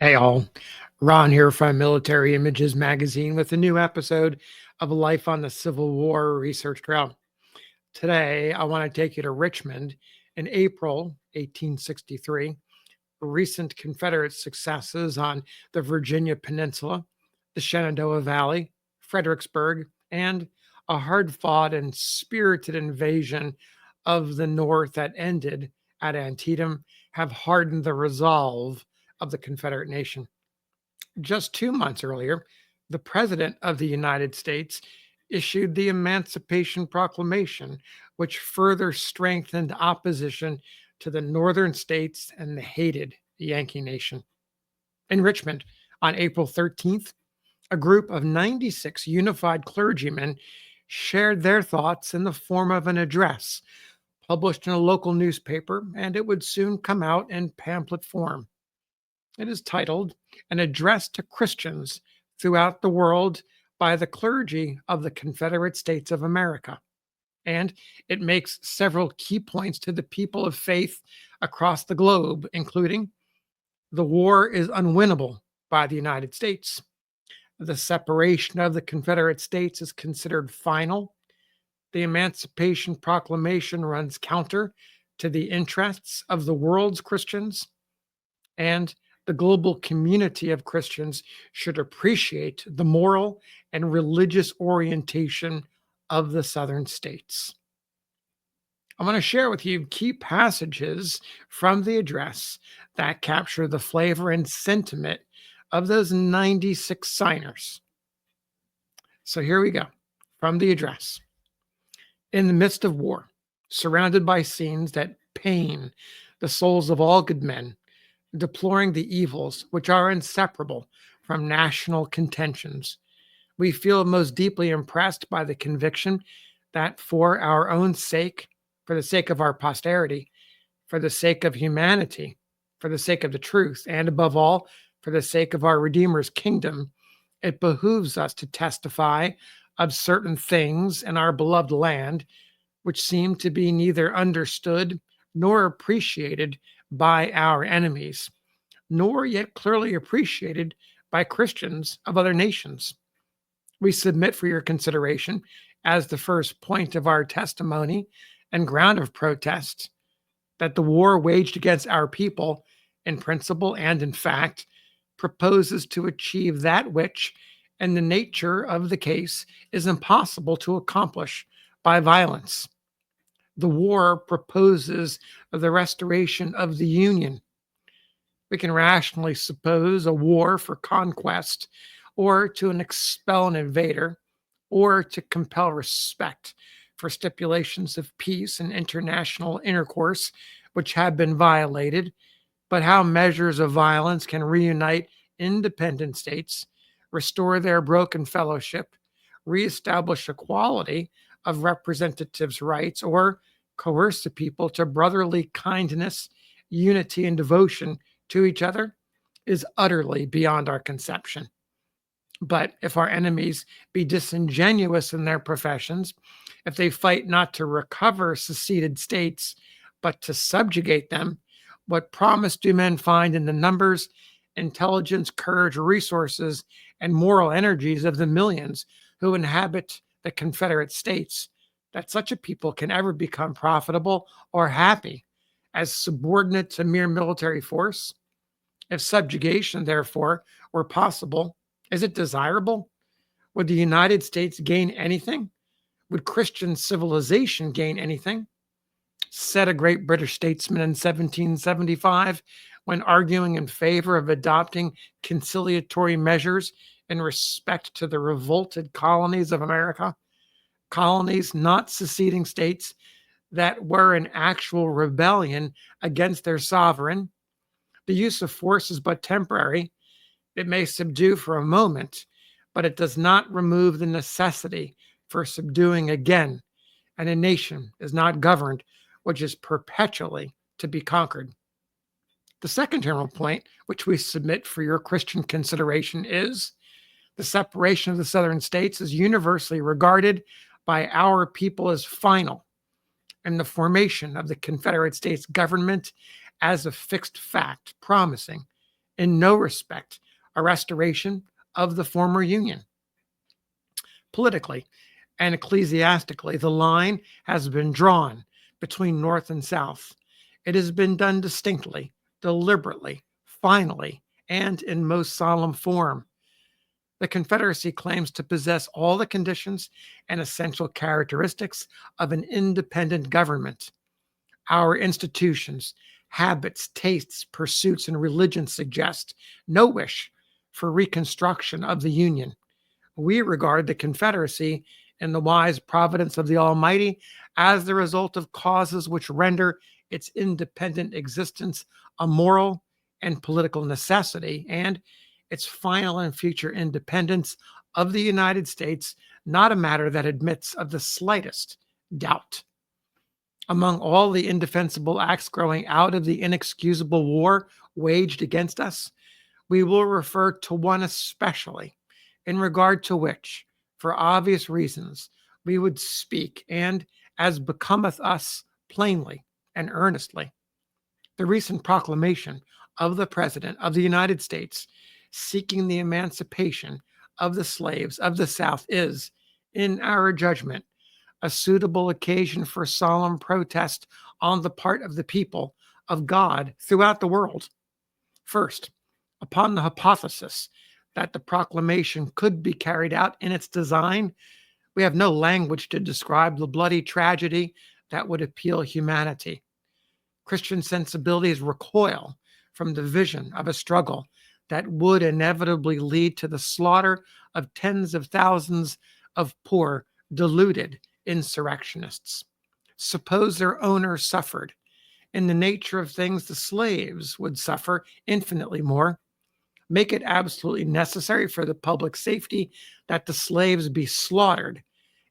Hey all, Ron here from Military Images Magazine with a new episode of Life on the Civil War Research Trail. Today, I want to take you to Richmond in April 1863, recent Confederate successes on the Virginia Peninsula, the Shenandoah Valley, Fredericksburg, and a hard fought and spirited invasion of the North that ended at Antietam have hardened the resolve of the Confederate nation. Just 2 months earlier, the President of the United States issued the Emancipation Proclamation, which further strengthened opposition to the Northern states and the hated Yankee Nation. In Richmond, on April 13th, a group of 96 unified clergymen shared their thoughts in the form of an address published in a local newspaper, and it would soon come out in pamphlet form. It is titled An Address to Christians Throughout the World by the Clergy of the Confederate States of America. And it makes several key points to the people of faith across the globe, including the war is unwinnable by the United States. The separation of the Confederate States is considered final. The Emancipation Proclamation runs counter to the interests of the world's Christians. And the global community of Christians should appreciate the moral and religious orientation of the Southern states. I want to share with you key passages from the address that capture the flavor and sentiment of those 96 signers. So here we go from the address. In the midst of war, surrounded by scenes that pain the souls of all good men, deploring the evils which are inseparable from national contentions, we feel most deeply impressed by the conviction that for our own sake, for the sake of our posterity, for the sake of humanity, for the sake of the truth, and above all, for the sake of our Redeemer's kingdom, it behooves us to testify of certain things in our beloved land which seem to be neither understood nor appreciated by our enemies, nor yet clearly appreciated by Christians of other nations. We submit for your consideration, as the first point of our testimony and ground of protest, that the war waged against our people, in principle and in fact, proposes to achieve that which, in the nature of the case, is impossible to accomplish by violence. The war proposes the restoration of the Union. We can rationally suppose a war for conquest, or to expel an invader, or to compel respect for stipulations of peace and international intercourse which have been violated. But how measures of violence can reunite independent states, restore their broken fellowship, reestablish equality of representatives' rights, or coerce the people to brotherly kindness, unity, and devotion to each other is utterly beyond our conception. But if our enemies be disingenuous in their professions, if they fight not to recover seceded states, but to subjugate them, what promise do men find in the numbers, intelligence, courage, resources, and moral energies of the millions who inhabit the Confederate States, that such a people can ever become profitable or happy as subordinate to mere military force? If subjugation, therefore, were possible, is it desirable? Would the United States gain anything? Would Christian civilization gain anything? Said a great British statesman in 1775 when arguing in favor of adopting conciliatory measures in respect to the revolted colonies of America, colonies not seceding states that were in actual rebellion against their sovereign. The use of force is but temporary. It may subdue for a moment, but it does not remove the necessity for subduing again, and a nation is not governed which is perpetually to be conquered. The second general point, which we submit for your Christian consideration, is the separation of the Southern states is universally regarded by our people as final, and the formation of the Confederate States government as a fixed fact, promising, in no respect a restoration of the former Union. Politically and ecclesiastically, the line has been drawn between North and South. It has been done distinctly, deliberately, finally, and in most solemn form. The Confederacy claims to possess all the conditions and essential characteristics of an independent government. Our institutions, habits, tastes, pursuits, and religion suggest no wish for reconstruction of the Union. We regard the Confederacy in the wise providence of the Almighty as the result of causes which render its independent existence a moral and political necessity, and its final and future independence of the United States not a matter that admits of the slightest doubt. Among all the indefensible acts growing out of the inexcusable war waged against us, we will refer to one especially, in regard to which, for obvious reasons, we would speak, and as becometh us, plainly and earnestly. The recent proclamation of the President of the United States seeking the emancipation of the slaves of the South is, in our judgment, a suitable occasion for solemn protest on the part of the people of God throughout the world. First, upon the hypothesis that the proclamation could be carried out in its design, we have no language to describe the bloody tragedy that would appeal humanity. Christian sensibilities recoil from the vision of a struggle that would inevitably lead to the slaughter of tens of thousands of poor, deluded insurrectionists. Suppose their owners suffered. In the nature of things, the slaves would suffer infinitely more. Make it absolutely necessary for the public safety that the slaves be slaughtered,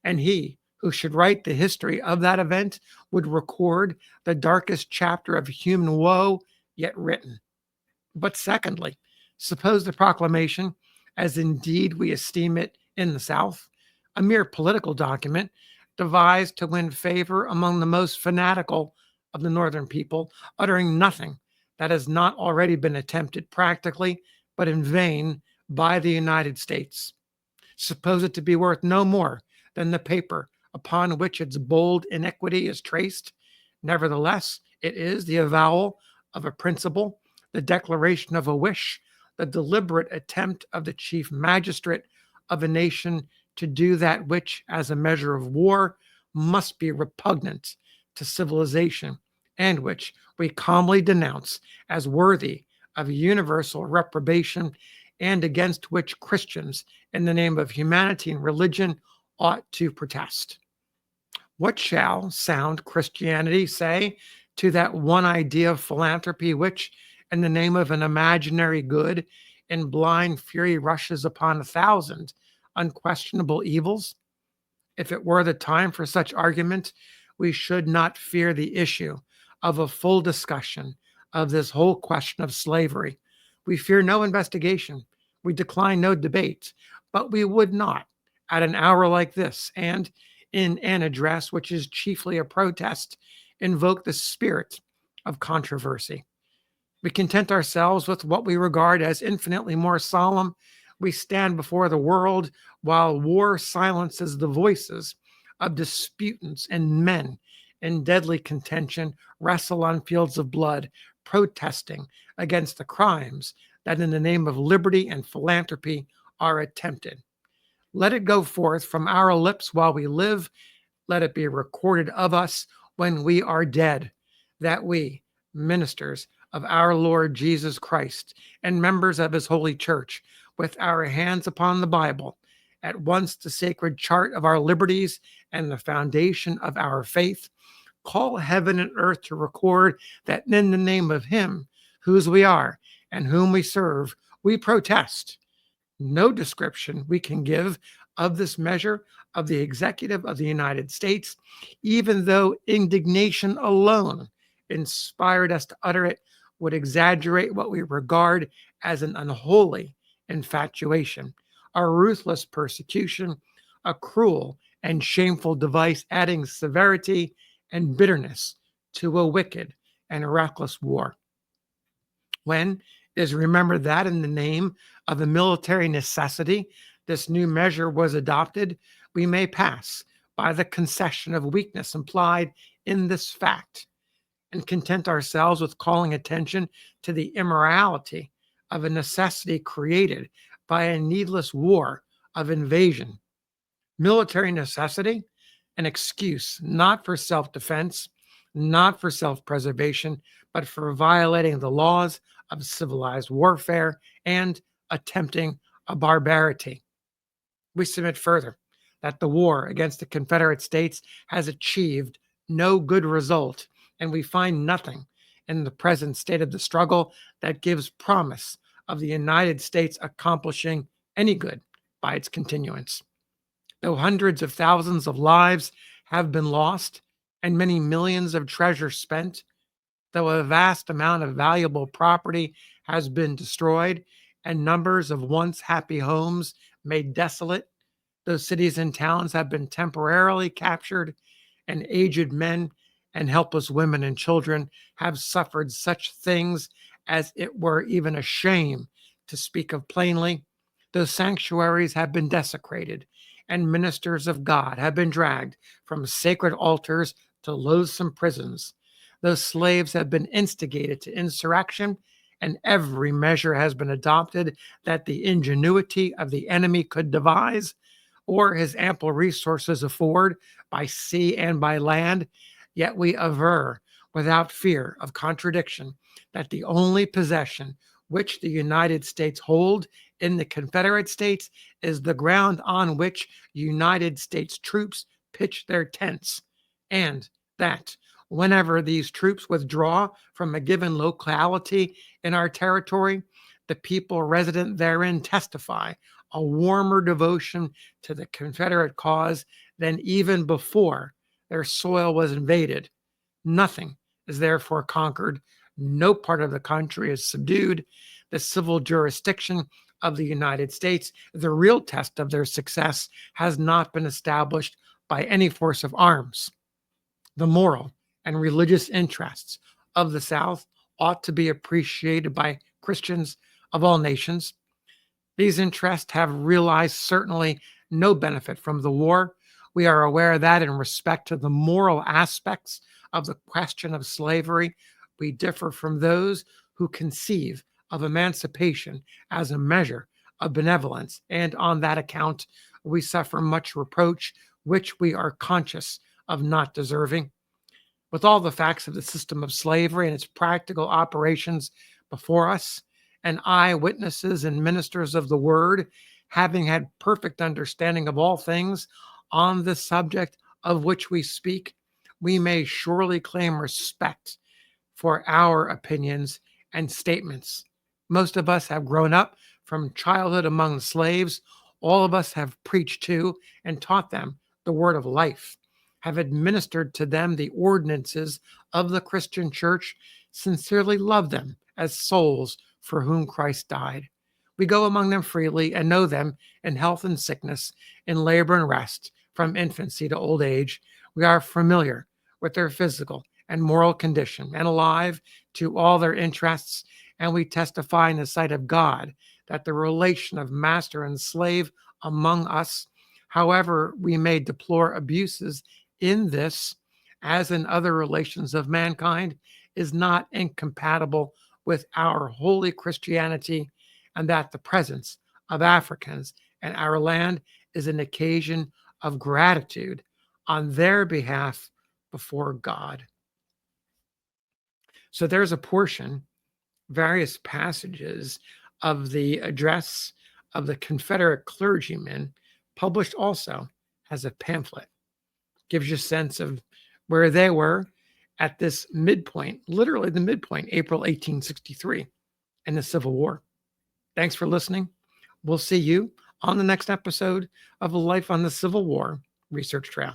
and he who should write the history of that event would record the darkest chapter of human woe yet written. But secondly, suppose the proclamation, as indeed we esteem it in the South, a mere political document devised to win favor among the most fanatical of the Northern people, uttering nothing that has not already been attempted practically, but in vain, by the United States. Suppose it to be worth no more than the paper upon which its bold iniquity is traced. Nevertheless, it is the avowal of a principle, the declaration of a wish, the deliberate attempt of the chief magistrate of a nation to do that which, as a measure of war, must be repugnant to civilization, and which we calmly denounce as worthy of universal reprobation, and against which Christians, in the name of humanity and religion, ought to protest. What shall sound Christianity say to that one idea of philanthropy which, in the name of an imaginary good, in blind fury rushes upon 1,000 unquestionable evils? If it were the time for such argument, we should not fear the issue of a full discussion of this whole question of slavery. We fear no investigation. We decline no debate, but we would not, at an hour like this, and in an address which is chiefly a protest, invoke the spirit of controversy. We content ourselves with what we regard as infinitely more solemn. We stand before the world while war silences the voices of disputants, and men in deadly contention wrestle on fields of blood, protesting against the crimes that in the name of liberty and philanthropy are attempted. Let it go forth from our lips while we live. Let it be recorded of us when we are dead, that we, ministers of our Lord Jesus Christ and members of his holy church, with our hands upon the Bible, at once the sacred chart of our liberties and the foundation of our faith, call heaven and earth to record that in the name of him whose we are and whom we serve, we protest. No description we can give of this measure of the executive of the United States, even though indignation alone inspired us to utter it, would exaggerate what we regard as an unholy infatuation, a ruthless persecution, a cruel and shameful device, adding severity and bitterness to a wicked and reckless war. When is remember that in the name of a military necessity, this new measure was adopted, we may pass by the concession of weakness implied in this fact and content ourselves with calling attention to the immorality of a necessity created by a needless war of invasion. Military necessity, an excuse not for self defense, not for self preservation, but for violating the laws of civilized warfare and attempting a barbarity. We submit further that the war against the Confederate States has achieved no good result, and we find nothing in the present state of the struggle that gives promise of the United States accomplishing any good by its continuance. Though hundreds of thousands of lives have been lost and many millions of treasure spent, though a vast amount of valuable property has been destroyed and numbers of once happy homes made desolate, those cities and towns have been temporarily captured, and aged men and helpless women and children have suffered such things as it were even a shame to speak of plainly. Those sanctuaries have been desecrated, and ministers of God have been dragged from sacred altars to loathsome prisons. Those slaves have been instigated to insurrection, and every measure has been adopted that the ingenuity of the enemy could devise or his ample resources afford by sea and by land. Yet we aver without fear of contradiction that the only possession which the United States hold in the Confederate States is the ground on which United States troops pitch their tents, and that whenever these troops withdraw from a given locality in our territory, the people resident therein testify a warmer devotion to the Confederate cause than even before their soil was invaded. Nothing is therefore conquered. No part of the country is subdued. The civil jurisdiction of the United States, the real test of their success, has not been established by any force of arms. The moral and religious interests of the South ought to be appreciated by Christians of all nations. These interests have realized certainly no benefit from the war. We are aware that in respect to the moral aspects of the question of slavery, we differ from those who conceive of emancipation as a measure of benevolence, and on that account, we suffer much reproach, which we are conscious of not deserving. With all the facts of the system of slavery and its practical operations before us, and eyewitnesses and ministers of the word, having had perfect understanding of all things on the subject of which we speak, we may surely claim respect for our opinions and statements. Most of us have grown up from childhood among slaves. All of us have preached to and taught them the word of life, have administered to them the ordinances of the Christian church, sincerely love them as souls for whom Christ died. We go among them freely and know them in health and sickness, in labor and rest, from infancy to old age. We are familiar with their physical and moral condition and alive to all their interests, and we testify in the sight of God that the relation of master and slave among us, however we may deplore abuses in this, as in other relations of mankind, is not incompatible with our holy Christianity, and that the presence of Africans in our land is an occasion of gratitude on their behalf before God. So there's a portion, various passages of the address of the Confederate clergymen, published also as a pamphlet. Gives you a sense of where they were at this midpoint, literally the midpoint, April 1863, in the Civil War. Thanks for listening. We'll see you on the next episode of Life on the Civil War Research Trail.